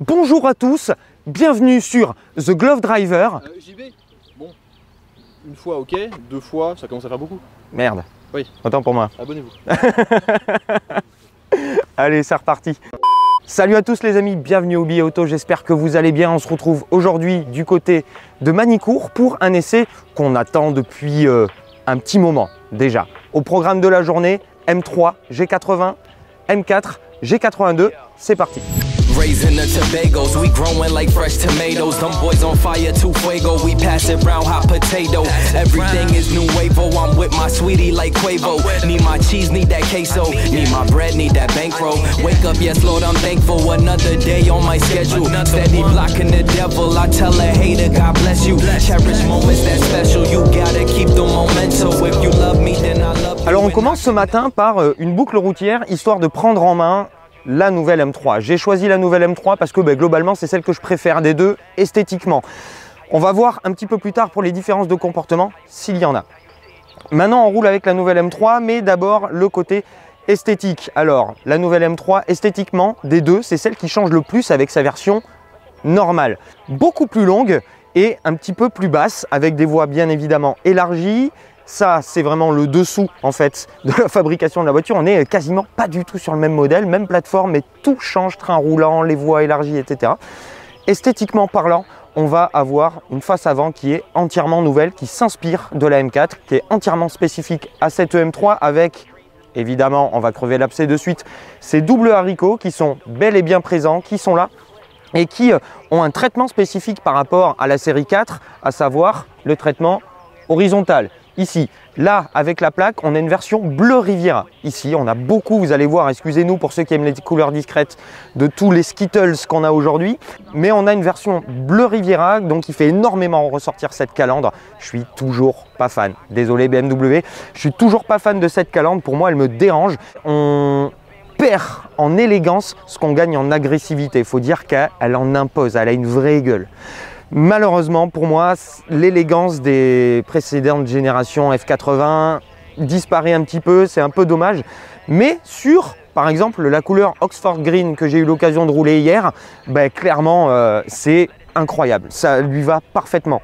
Bonjour à tous, bienvenue sur The Glove Driver. JB, bon, une fois ok, deux fois ça commence à faire beaucoup. Merde. Oui. Autant pour moi. Abonnez-vous. Allez, c'est reparti. Salut à tous les amis, bienvenue au Billet Auto, j'espère que vous allez bien. On se retrouve aujourd'hui du côté de Manicourt pour un essai qu'on attend depuis un petit moment déjà. Au programme de la journée, M3, G80, M4, G82, c'est parti. Raising the Tobagos, we growing like fresh tomatoes. Them boys on fire, too fuego. We pass it round, hot potato. Everything is new wave. I'm with my sweetie like Quavo. Need my cheese, need that queso. Need my bread, need that bankroll. Wake up, yes, Lord, I'm thankful. Another day on my schedule. Steady blocking the devil. I tell a hater, God bless you. Cherish moments that special. You gotta keep the momentum. If you love me, then I love you. Alors on commence ce matin par une boucle routière histoire de prendre en main la nouvelle M3. J'ai choisi la nouvelle M3 parce que globalement c'est celle que je préfère des deux esthétiquement. On va voir un petit peu plus tard pour les différences de comportement s'il y en a. Maintenant on roule avec la nouvelle M3 mais d'abord le côté esthétique. Alors la nouvelle M3 esthétiquement des deux c'est celle qui change le plus avec sa version normale. Beaucoup plus longue et un petit peu plus basse avec des voies bien évidemment élargies. Ça, c'est vraiment le dessous en fait de la fabrication de la voiture. On n'est quasiment pas du tout sur le même modèle, même plateforme, mais tout change, train roulant, les voies élargies, etc. Esthétiquement parlant, on va avoir une face avant qui est entièrement nouvelle, qui s'inspire de la M4, qui est entièrement spécifique à cette M3 avec, évidemment, on va crever l'abcès de suite, ces doubles haricots qui sont bel et bien présents, qui sont là et qui ont un traitement spécifique par rapport à la série 4, à savoir le traitement horizontal. Ici, là, avec la plaque, on a une version bleu Riviera. Ici, on a beaucoup, vous allez voir, excusez-nous pour ceux qui aiment les couleurs discrètes, de tous les Skittles qu'on a aujourd'hui. Mais on a une version bleu Riviera, donc qui fait énormément ressortir cette calandre. Je suis toujours pas fan. Désolé BMW, je suis toujours pas fan de cette calandre. Pour moi, elle me dérange. On perd en élégance ce qu'on gagne en agressivité. Il faut dire qu'elle en impose, elle a une vraie gueule. Malheureusement pour moi, l'élégance des précédentes générations F80 disparaît un petit peu, c'est un peu dommage. Mais sur, par exemple, la couleur Oxford Green que j'ai eu l'occasion de rouler hier, clairement, c'est incroyable, ça lui va parfaitement.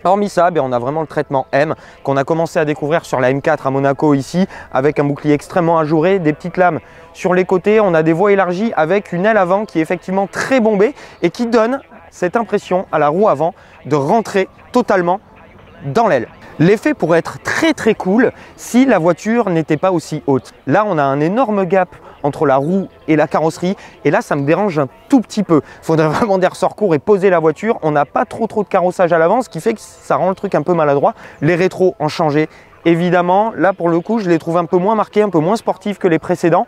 Hormis ça, on a vraiment le traitement M qu'on a commencé à découvrir sur la M4 à Monaco ici, avec un bouclier extrêmement ajouré, des petites lames sur les côtés, on a des voies élargies avec une aile avant qui est effectivement très bombée et qui donne cette impression à la roue avant de rentrer totalement dans l'aile. L'effet pourrait être très cool si la voiture n'était pas aussi haute. Là, on a un énorme gap entre la roue et la carrosserie et là, ça me dérange un tout petit peu. Il faudrait vraiment des ressorts courts et poser la voiture. On n'a pas trop de carrossage à l'avant, ce qui fait que ça rend le truc un peu maladroit. Les rétros ont changé, évidemment. Là, pour le coup, je les trouve un peu moins marqués, un peu moins sportifs que les précédents.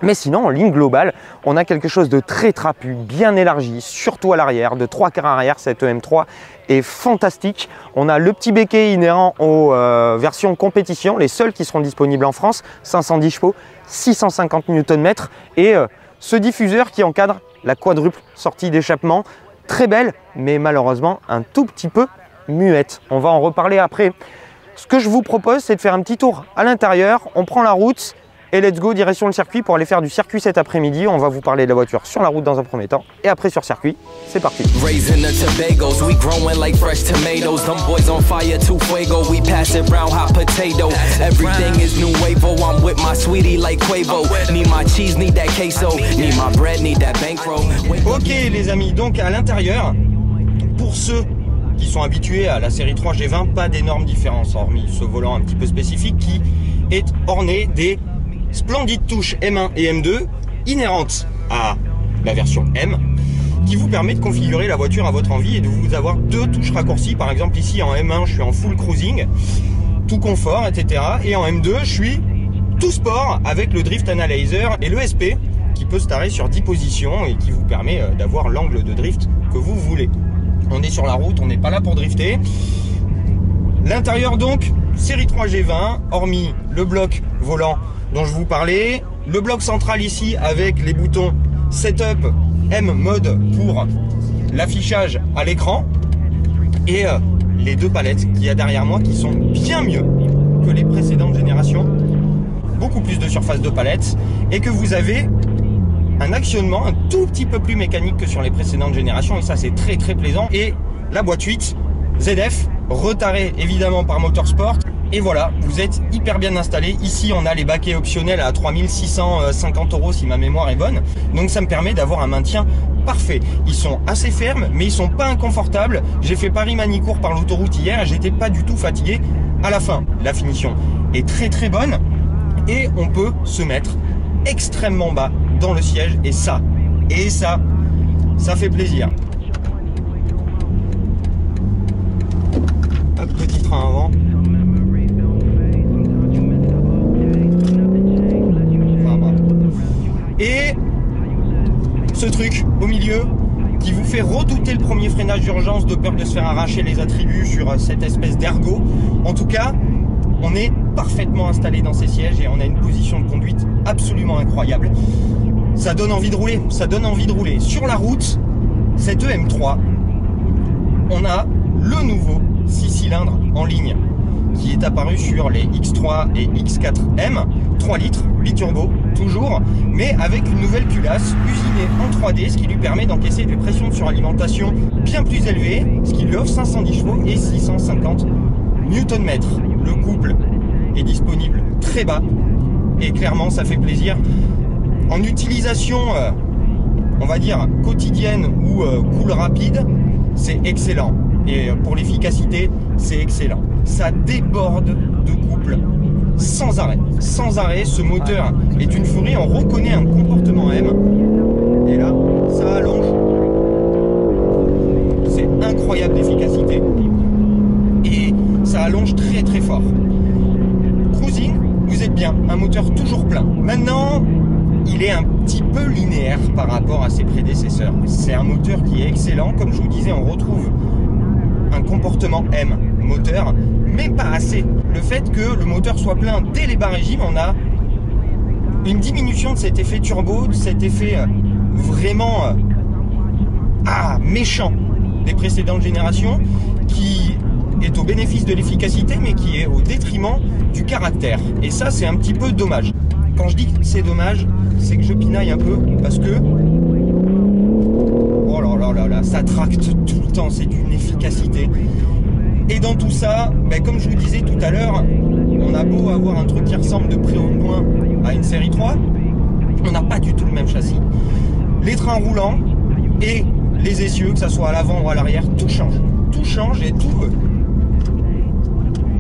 Mais sinon, en ligne globale, on a quelque chose de très trapu, bien élargi, surtout à l'arrière, de 3 quarts arrière. Cette M3 est fantastique. On a le petit béquet inhérent aux versions compétition, les seules qui seront disponibles en France, 510 chevaux, 650 Nm et ce diffuseur qui encadre la quadruple sortie d'échappement. Très belle, mais malheureusement un tout petit peu muette. On va en reparler après. Ce que je vous propose, c'est de faire un petit tour à l'intérieur. On prend la route. Et let's go, direction le circuit pour aller faire du circuit cet après-midi. On va vous parler de la voiture sur la route dans un premier temps et après sur circuit. C'est parti. Raising the Tobagos, we growing like fresh tomatoes. Them boys on fire, too fuego. We pass it round, hot potato. Everything is new wave. I'm with my sweetie like Quavo. Need my cheese, need that queso. Need my bread, need that bankroll. Ok les amis, donc à l'intérieur, pour ceux qui sont habitués à la série 3 G20, pas d'énormes différences, hormis ce volant un petit peu spécifique qui est orné des splendides touches M1 et M2 inhérentes à la version M qui vous permet de configurer la voiture à votre envie et de vous avoir deux touches raccourcies. Par exemple ici en M1 je suis en full cruising, tout confort, etc. Et en M2 je suis tout sport avec le drift analyzer et l'ESP qui peut se tarer sur 10 positions et qui vous permet d'avoir l'angle de drift que vous voulez. On est sur la route, on n'est pas là pour drifter. L'intérieur donc, série 3 G20, hormis le bloc volant dont je vous parlais, le bloc central ici avec les boutons Setup, M mode pour l'affichage à l'écran et les deux palettes qu'il y a derrière moi qui sont bien mieux que les précédentes générations, beaucoup plus de surface de palette et que vous avez un actionnement un tout petit peu plus mécanique que sur les précédentes générations, et ça c'est très très plaisant. Et la boîte 8 ZF, retardée évidemment par Motorsport. Et voilà, vous êtes hyper bien installé. Ici, on a les baquets optionnels à 3650 € si ma mémoire est bonne. Donc ça me permet d'avoir un maintien parfait. Ils sont assez fermes, mais ils sont pas inconfortables. J'ai fait Paris-Manicourt par l'autoroute hier et j'étais pas du tout fatigué à la fin. La finition est très très bonne et on peut se mettre extrêmement bas dans le siège et ça fait plaisir. Hop, petit frein avant. Et ce truc au milieu qui vous fait redouter le premier freinage d'urgence de peur de se faire arracher les attributs sur cette espèce d'ergot. En tout cas, on est parfaitement installé dans ces sièges et on a une position de conduite absolument incroyable. Ça donne envie de rouler, ça donne envie de rouler. Sur la route, cette EM3, on a le nouveau 6 cylindres en ligne qui est apparu sur les X3 et X4M, 3 litres, biturbo, toujours, mais avec une nouvelle culasse usinée en 3D, ce qui lui permet d'encaisser des pressions de suralimentation bien plus élevées, ce qui lui offre 510 chevaux et 650 Nm. Le couple est disponible très bas, et clairement ça fait plaisir. En utilisation, on va dire, quotidienne ou cool rapide, c'est excellent. Et pour l'efficacité, c'est excellent. Ça déborde de couple sans arrêt. Sans arrêt, ce moteur est une furie. On reconnaît un comportement M. Et là, ça allonge. C'est incroyable d'efficacité. Et ça allonge très très fort. Cruising, vous êtes bien. Un moteur toujours plein. Maintenant, il est un petit peu linéaire par rapport à ses prédécesseurs. C'est un moteur qui est excellent. Comme je vous disais, on retrouve un comportement M moteur, mais pas assez. Le fait que le moteur soit plein dès les bas régimes, on a une diminution de cet effet turbo, de cet effet vraiment méchant des précédentes générations, qui est au bénéfice de l'efficacité, mais qui est au détriment du caractère. Et ça, c'est un petit peu dommage. Quand je dis que c'est dommage, c'est que je pinaille un peu, parce que oh là là là, ça tracte tout le temps, c'est d'une efficacité. Et dans tout ça, comme je vous disais tout à l'heure, on a beau avoir un truc qui ressemble de près au loin à une série 3, on n'a pas du tout le même châssis. Les trains roulants et les essieux, que ce soit à l'avant ou à l'arrière, tout change. Tout change et tout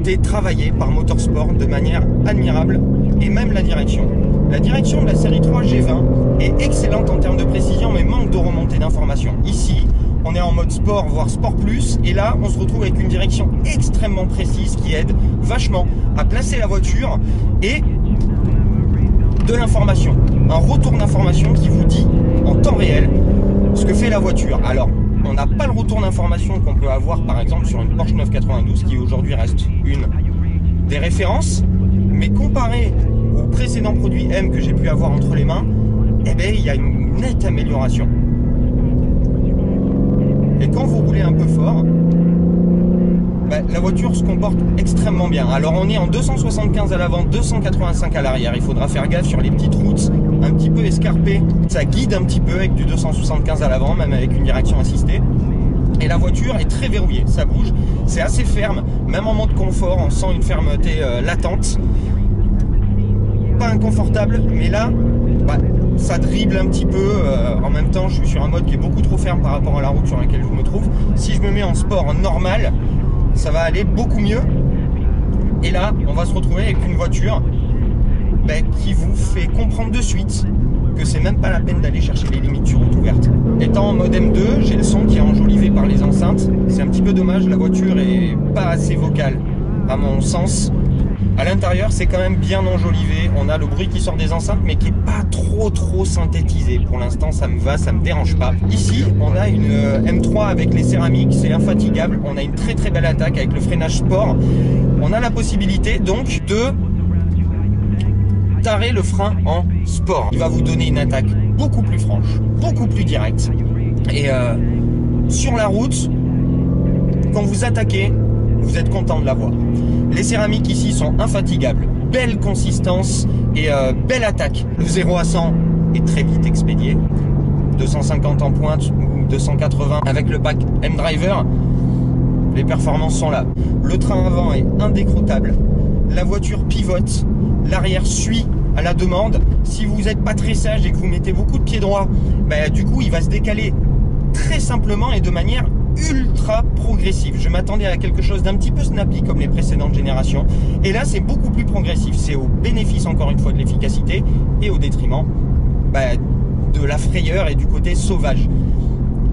est travaillé par Motorsport de manière admirable, et même la direction. La direction de la série 3 G20 est excellente en termes de précision, mais manque de remontée d'informations. Ici, on est en mode sport, voire sport plus, et là, on se retrouve avec une direction extrêmement précise qui aide vachement à placer la voiture et de l'information. Un retour d'information qui vous dit en temps réel ce que fait la voiture. Alors, on n'a pas le retour d'information qu'on peut avoir par exemple sur une Porsche 992 qui aujourd'hui reste une des références, mais comparé aux précédents produits M que j'ai pu avoir entre les mains, il y a une nette amélioration. Et quand vous roulez un peu fort, la voiture se comporte extrêmement bien. Alors on est en 275 à l'avant, 285 à l'arrière. Il faudra faire gaffe sur les petites routes un petit peu escarpées. Ça guide un petit peu avec du 275 à l'avant, même avec une direction assistée. Et la voiture est très verrouillée, ça bouge, c'est assez ferme. Même en mode confort, on sent une fermeté latente. Pas inconfortable, mais là, ça dribble un petit peu. En même temps, je suis sur un mode qui est beaucoup trop ferme par rapport à la route sur laquelle je me trouve. Si je me mets en sport normal, ça va aller beaucoup mieux. Et là, on va se retrouver avec une voiture qui vous fait comprendre de suite que c'est même pas la peine d'aller chercher les limites sur route ouverte. Étant en mode M2, j'ai le son qui est enjolivé par les enceintes. C'est un petit peu dommage, la voiture est pas assez vocale à mon sens. À l'intérieur, c'est quand même bien enjolivé. On a le bruit qui sort des enceintes, mais qui est pas trop synthétisé. Pour l'instant, ça me va, ça me dérange pas. Ici, on a une M3 avec les céramiques, c'est infatigable. On a une très belle attaque avec le freinage sport. On a la possibilité donc de tarer le frein en sport. Il va vous donner une attaque beaucoup plus franche, beaucoup plus directe. Et sur la route, quand vous attaquez, vous êtes content de l'avoir. Les céramiques ici sont infatigables, belle consistance et belle attaque. Le 0 à 100 est très vite expédié. 250 en pointe ou 280 avec le pack M-Driver, les performances sont là. Le train avant est indécrottable, la voiture pivote, l'arrière suit à la demande. Si vous n'êtes pas très sage et que vous mettez beaucoup de pieds droits, bah, du coup il va se décaler très simplement et de manière ultra progressive. Je m'attendais à quelque chose d'un petit peu snappy comme les précédentes générations, et là c'est beaucoup plus progressif. C'est au bénéfice encore une fois de l'efficacité et au détriment de la frayeur et du côté sauvage.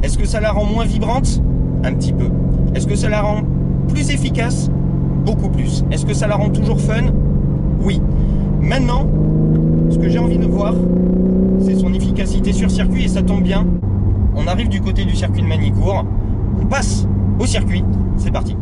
Est-ce que ça la rend moins vibrante? Un petit peu. Est-ce que ça la rend plus efficace? Beaucoup plus. Est-ce que ça la rend toujours fun? Oui. Maintenant, ce que j'ai envie de voir, c'est son efficacité sur circuit, et ça tombe bien. On arrive du côté du circuit de Magny-Cours. On passe au circuit. C'est parti.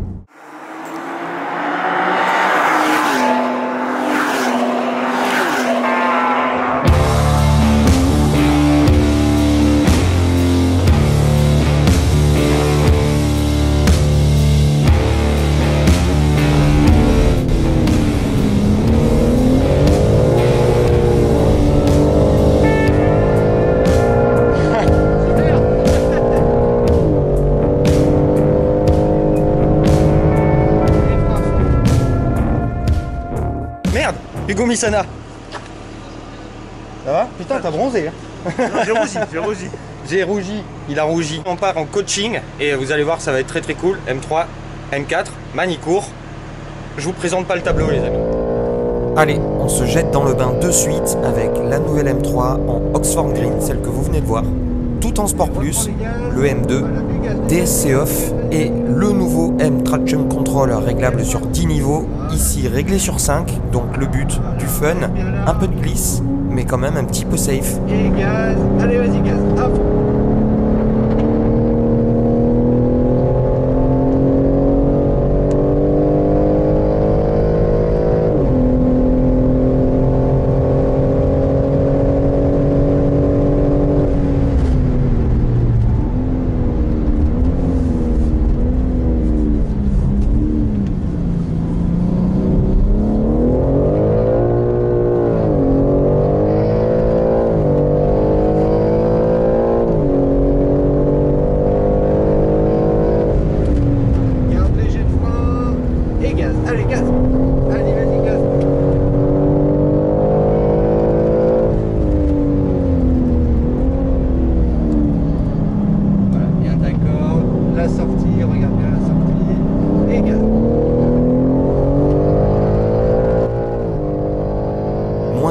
Hugo Missana. Ça va? Putain, t'as bronzé. Non, j'ai rougi. J'ai rougi, il a rougi. On part en coaching et vous allez voir, ça va être très très cool. M3, M4, Magny-Cours. Je vous présente pas le tableau, les amis. Allez, on se jette dans le bain de suite avec la nouvelle M3 en Oxford Green, celle que vous venez de voir. Tout en Sport Plus, le M2, DSC Off et le nouveau M Traction Control réglable sur 10 niveaux, ici réglé sur 5, donc le but, du fun, un peu de glisse, mais quand même un petit peu safe. Et gaz, allez vas-y gaz, hop.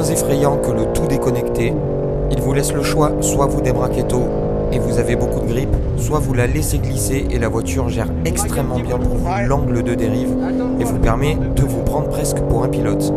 Effrayant que le tout déconnecté, il vous laisse le choix, soit vous débraquez tôt et vous avez beaucoup de grippe, soit vous la laissez glisser et la voiture gère extrêmement bien pour vous l'angle de dérive et vous permet de vous prendre presque pour un pilote.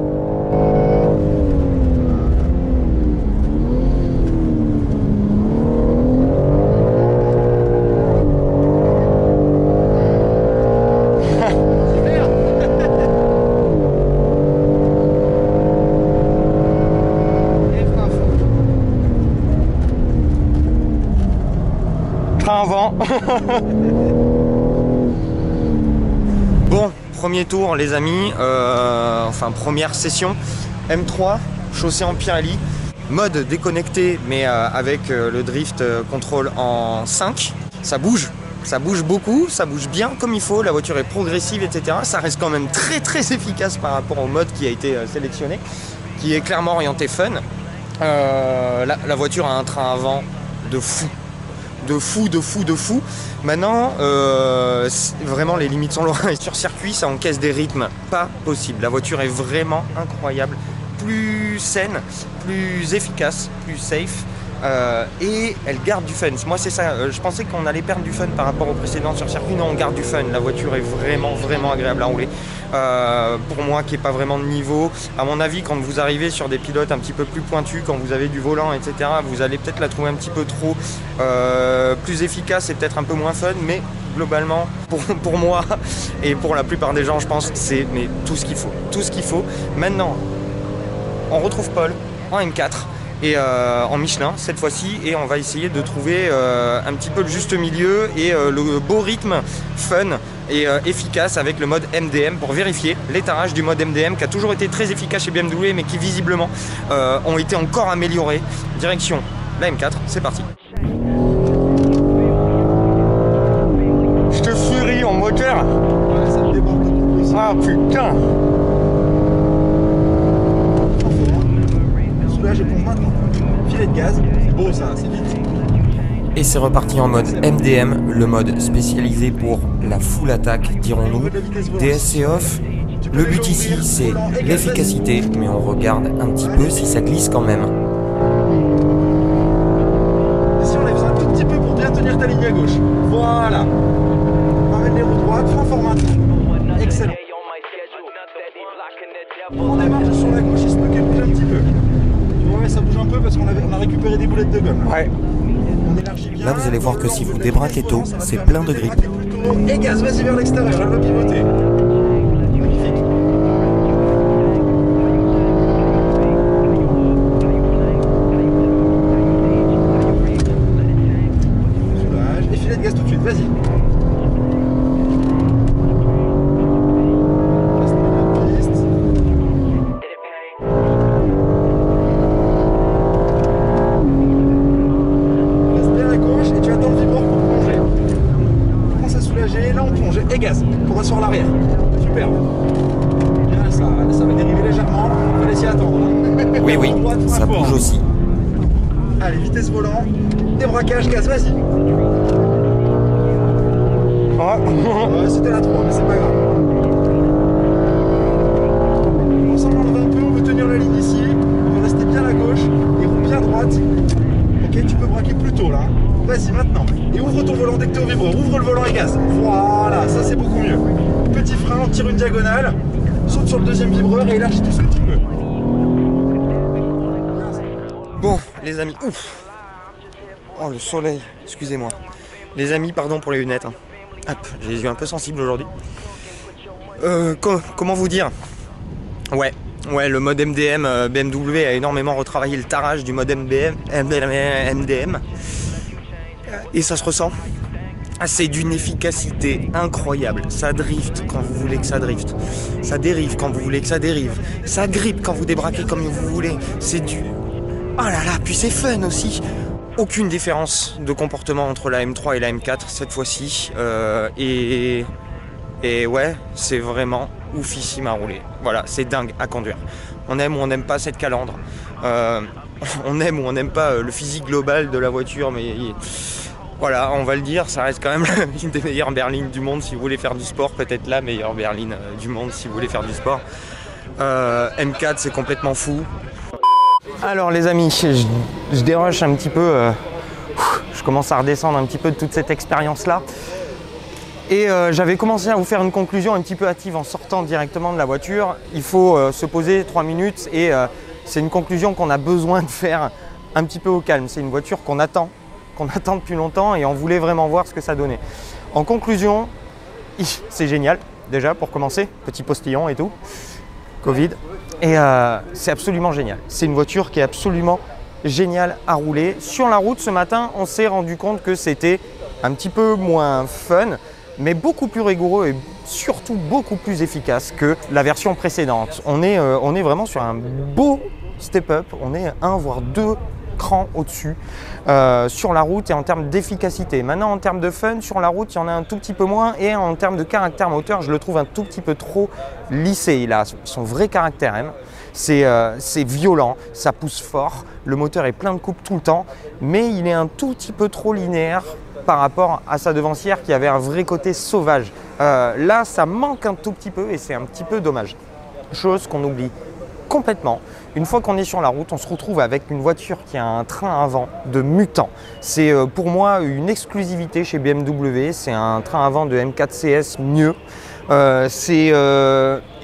Vent. Bon, premier tour les amis, enfin première session, M3, chaussée en Pirelli, mode déconnecté mais avec le drift control en 5, ça bouge beaucoup, ça bouge bien comme il faut, la voiture est progressive etc, ça reste quand même très très efficace par rapport au mode qui a été sélectionné, qui est clairement orienté fun. La voiture a un train avant de fou. De fou. Maintenant, vraiment les limites sont loin. Sur circuit, ça encaisse des rythmes pas possibles. La voiture est vraiment incroyable, plus saine, plus efficace, plus safe. Et elle garde du fun. Moi c'est ça, je pensais qu'on allait perdre du fun par rapport au précédent sur circuit. Non, on garde du fun. La voiture est vraiment agréable à rouler. Pour moi qui n'ai pas vraiment de niveau, à mon avis quand vous arrivez sur des pilotes un petit peu plus pointus, quand vous avez du volant etc, vous allez peut-être la trouver un petit peu trop plus efficace et peut-être un peu moins fun, mais globalement pour moi et pour la plupart des gens je pense c'est tout ce qu'il faut. Maintenant on retrouve Paul en M4 et en Michelin cette fois-ci, et on va essayer de trouver un petit peu le juste milieu et le beau rythme fun et efficace avec le mode MDM pour vérifier l'étarage du mode MDM qui a toujours été très efficace chez BMW mais qui visiblement ont été encore améliorés. Direction la M4, c'est parti. Je te furie en moteur. Ouais, ça me déborde beaucoup plus. Ah putain. Soulage et pompe maintenant. Filet de gaz, c'est beau ça, c'est vite. Et c'est reparti en mode MDM, le mode spécialisé pour la full attaque, dirons-nous. DSC off. Le but ici, c'est l'efficacité, mais on regarde un petit peu si ça glisse quand même. Et si on lève un tout petit peu pour bien tenir ta ligne à gauche. Voilà. Ramène les roues droites, frein fort maintenant. Excellent. On démarre juste sur la gauche, il se peut qu'elle bouge un petit peu. Tu vois, ça bouge un peu parce qu'on a récupéré des boulettes de gomme. Ouais. Là, vous allez voir que si vous débraquez tôt, c'est plein de grippe. Et gaz, vas-y vers l'extérieur, elle va pivoter. Magnifique. Soulage. Et filet de gaz tout de suite, vas-y. Et gaz, pour asseoir l'arrière. Superbe. Bien, ça va dériver légèrement. On va laisser attendre. Oui, oui, ça bouge aussi. Allez, vitesse volant, débraquage, gaz, vas-y. C'était la 3, mais c'est pas grave. On s'en enlève un peu, on veut tenir la ligne ici. On veut rester bien à gauche et roule bien droite. Ok, tu peux braquer plus tôt là. Vas-y maintenant. Et ouvre ton volant dès que tu es au vibreur. Ouvre le volant et gaz. Voilà, ça c'est beaucoup mieux. Petit frein, on tire une diagonale. Saute sur le deuxième vibreur et élargis tout ce que tu peux. Bon, les amis. Ouf. Oh, le soleil. Excusez-moi. Les amis, pardon pour les lunettes. Hein. Hop, j'ai les yeux un peu sensibles aujourd'hui. Comment vous dire? Ouais, le mode MDM, BMW a énormément retravaillé le tarage du mode MDM. Et ça se ressent. C'est d'une efficacité incroyable. Ça drift quand vous voulez que ça drift. Ça dérive quand vous voulez que ça dérive. Ça grippe quand vous débraquez comme vous voulez. C'est du... Oh là là, puis c'est fun aussi. Aucune différence de comportement entre la M3 et la M4 cette fois-ci. Et ouais, c'est vraiment oufissime à rouler. Voilà, c'est dingue à conduire. On aime ou on n'aime pas cette calandre. On aime ou on n'aime pas le physique global de la voiture, mais voilà, on va le dire, ça reste quand même une des meilleures berlines du monde si vous voulez faire du sport, peut-être la meilleure berline du monde si vous voulez faire du sport. M4, c'est complètement fou. Alors les amis, je dérush un petit peu, je commence à redescendre un petit peu de toute cette expérience-là. Et j'avais commencé à vous faire une conclusion un petit peu hâtive en sortant directement de la voiture. Il faut se poser 3 minutes et c'est une conclusion qu'on a besoin de faire un petit peu au calme. C'est une voiture qu'on attend depuis longtemps et on voulait vraiment voir ce que ça donnait. En conclusion, c'est génial déjà pour commencer, petit postillon et tout, Covid. Et c'est absolument génial. C'est une voiture qui est absolument géniale à rouler. Sur la route ce matin, on s'est rendu compte que c'était un petit peu moins fun, mais beaucoup plus rigoureux et surtout beaucoup plus efficace que la version précédente. On est vraiment sur un beau step-up, on est 1 voire 2 crans au-dessus sur la route et en termes d'efficacité. Maintenant en termes de fun, sur la route il y en a un tout petit peu moins et en termes de caractère moteur, je le trouve un tout petit peu trop lissé. Il a son vrai caractère M. C'est violent, ça pousse fort, le moteur est plein de coupes tout le temps, mais il est un tout petit peu trop linéaire par rapport à sa devancière qui avait un vrai côté sauvage. Là, ça manque un tout petit peu et c'est un petit peu dommage. Chose qu'on oublie complètement. Une fois qu'on est sur la route, on se retrouve avec une voiture qui a un train avant de mutant. C'est pour moi une exclusivité chez BMW, c'est un train avant de M4 CS mieux. C'est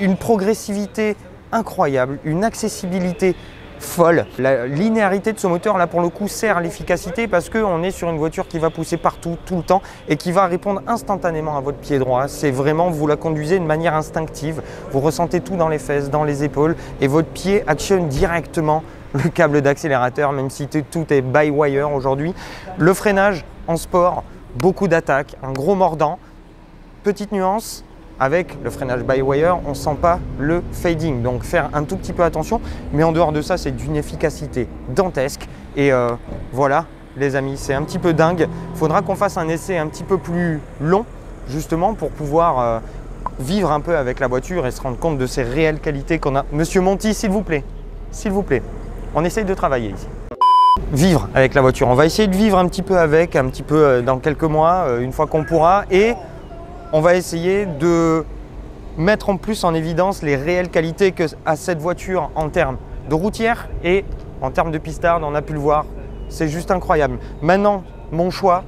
une progressivité incroyable, une accessibilité folle. La linéarité de ce moteur là pour le coup sert à l'efficacité parce qu'on est sur une voiture qui va pousser partout tout le temps et qui va répondre instantanément à votre pied droit. C'est vraiment, vous la conduisez de manière instinctive, vous ressentez tout dans les fesses, dans les épaules et votre pied actionne directement le câble d'accélérateur, même si tout est by-wire aujourd'hui. Le freinage en sport, beaucoup d'attaque, un gros mordant. Petite nuance, avec le freinage by-wire, on ne sent pas le fading, donc faire un tout petit peu attention. Mais en dehors de ça, c'est d'une efficacité dantesque. Et voilà, les amis, c'est un petit peu dingue. Il faudra qu'on fasse un essai un petit peu plus long, justement, pour pouvoir vivre un peu avec la voiture et se rendre compte de ses réelles qualités qu'on a. Monsieur Monti, s'il vous plaît, on essaye de travailler ici. Vivre avec la voiture, on va essayer de vivre un petit peu avec, un petit peu dans quelques mois, une fois qu'on pourra, et on va essayer de mettre en plus en évidence les réelles qualités qu'a cette voiture en termes de routière et en termes de pistarde. On a pu le voir, c'est juste incroyable. Maintenant, mon choix,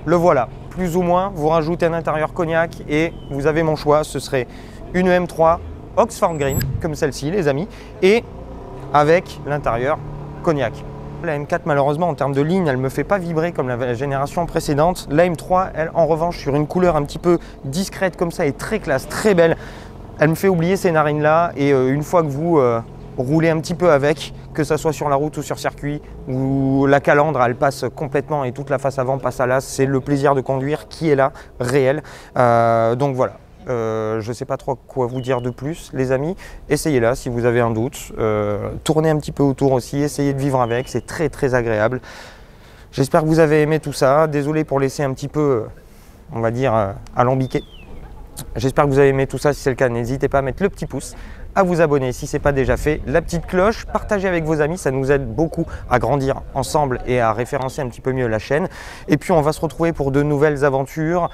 le voilà. Plus ou moins, vous rajoutez un intérieur cognac et vous avez mon choix. Ce serait une M3 Oxford Green, comme celle-ci, les amis, et avec l'intérieur cognac. La M4, malheureusement, en termes de ligne, elle ne me fait pas vibrer comme la génération précédente. La M3, elle, en revanche, sur une couleur un petit peu discrète comme ça et très classe, très belle, elle me fait oublier ces narines-là. Et une fois que vous roulez un petit peu avec, que ça soit sur la route ou sur circuit, où la calandre, elle passe complètement et toute la face avant passe à l'as, c'est le plaisir de conduire qui est là, réel. Donc voilà. Je ne sais pas trop quoi vous dire de plus, les amis. Essayez-la si vous avez un doute. Tournez un petit peu autour aussi, essayez de vivre avec, c'est très très agréable. J'espère que vous avez aimé tout ça. Désolé pour laisser un petit peu, on va dire, alambiqué. J'espère que vous avez aimé tout ça. Si c'est le cas, n'hésitez pas à mettre le petit pouce, à vous abonner si ce n'est pas déjà fait, la petite cloche, partagez avec vos amis, ça nous aide beaucoup à grandir ensemble et à référencer un petit peu mieux la chaîne. Et puis on va se retrouver pour de nouvelles aventures.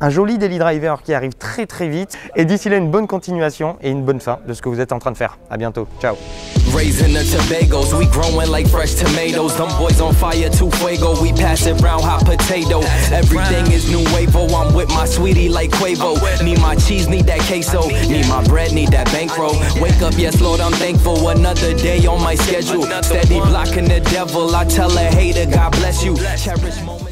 Un joli daily driver qui arrive très très vite. Et d'ici là, une bonne continuation et une bonne fin de ce que vous êtes en train de faire. À bientôt. Ciao. Raising the Tobagos, we growing like fresh tomatoes. Them boys on fire, too fuego. We pass it round hot potato. Everything is new wavo. I'm with my sweetie like Quavo. Need my cheese, need that queso. Need my bread, need that bankroll. Wake up, yes Lord, I'm thankful. Another day on my schedule. Steady blocking the devil. I tell a hater, God bless you. Cherish moments.